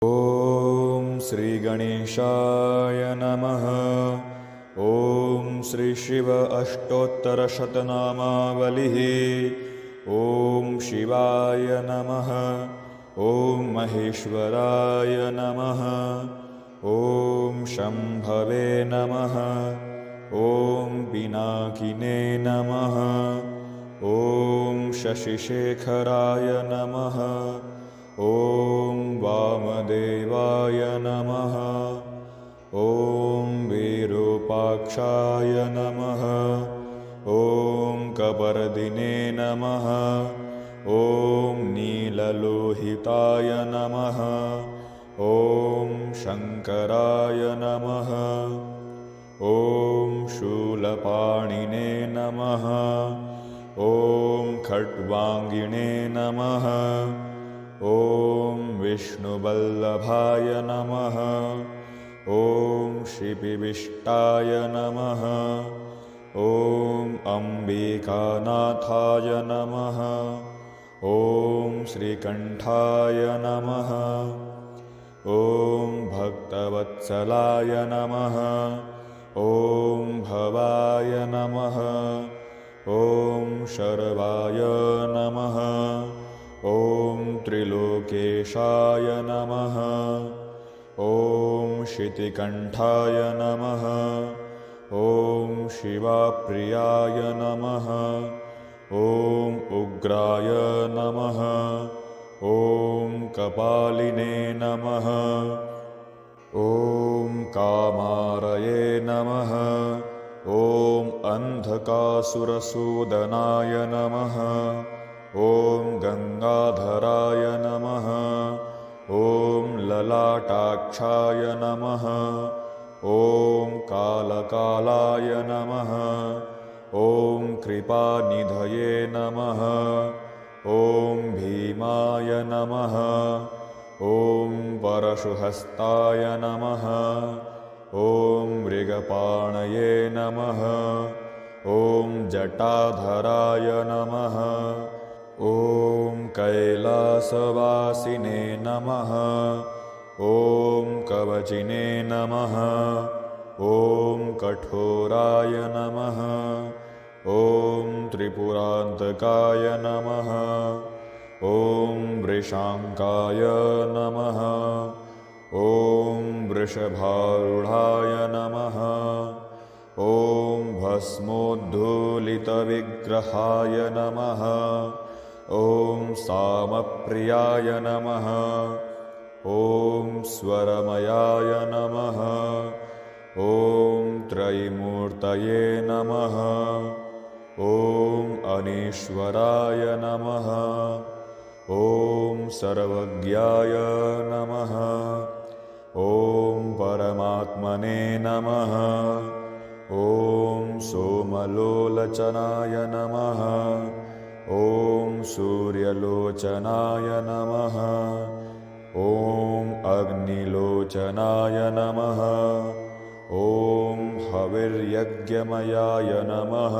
ॐ श्री गणेशाय नमः। ॐ श्री शिव अष्टोत्तरशतनामावलिः। ॐ शिवाय नमः। ॐ महेश्वराय नमः। ॐ शम्भवे नमः। ॐ पिनाकिने नमः। ॐ शशिशेखराय नमः। ॐ वामदेवाय नमः। ॐ विरूपाक्षाय नमः। ॐ कपर्दिने नमः। ॐ नीललोहिताय नमः। ॐ शङ्कराय नमः। ॐ शूलपाणिने नमः। ॐ खड्वाङ्गिणे नमः। ॐ विष्णुवल्लभाय नमः। ॐ शिपिविष्टाय नमः। ॐ अम्बिकानाथाय नमः। ॐ श्रीकण्ठाय नमः। ॐ भक्तवत्सलाय नमः। ॐ भवाय नमः। ॐ शर्वाय नमः। ॐ त्रिलोकेशाय नमः। ॐ शितिकण्ठाय नमः। ॐ शिवाप्रियाय नमः। ॐ उग्राय नमः। ॐ कपालिने नमः। ॐ कामारये नमः। ॐ अन्धकासुरसूदनाय नमः। ॐ गङ्गाधराय नमः। ॐ ललाटाक्षाय नमः। ॐ कालकालाय नमः। ॐ कृपानिधये नमः। ॐ भीमाय नमः। ॐ परशुहस्ताय नमः। ॐ मृगपाणये नमः। ॐ जटाधराय नमः। ॐ कैलासवासिने नमः। ॐ कवचिने नमः। ॐ कठोराय नमः। ॐ त्रिपुरान्तकाय नमः। ॐ वृषाङ्काय नमः। ॐ वृषभारूढाय नमः। ॐ भस्मोद्धूलितविग्रहाय नमः। ॐ सामप्रियाय नमः। ॐ स्वरमयाय नमः। ॐ त्रयीमूर्तये नमः। ॐ अनीश्वराय नमः। ॐ सर्वज्ञाय नमः। ॐ परमात्मने नमः। ॐ सोमलोचनाय नमः। ॐ सूर्यलोचनाय नमः। ॐ अग्निलोचनाय नमः। ॐ हविर्यज्ञमयाय नमः।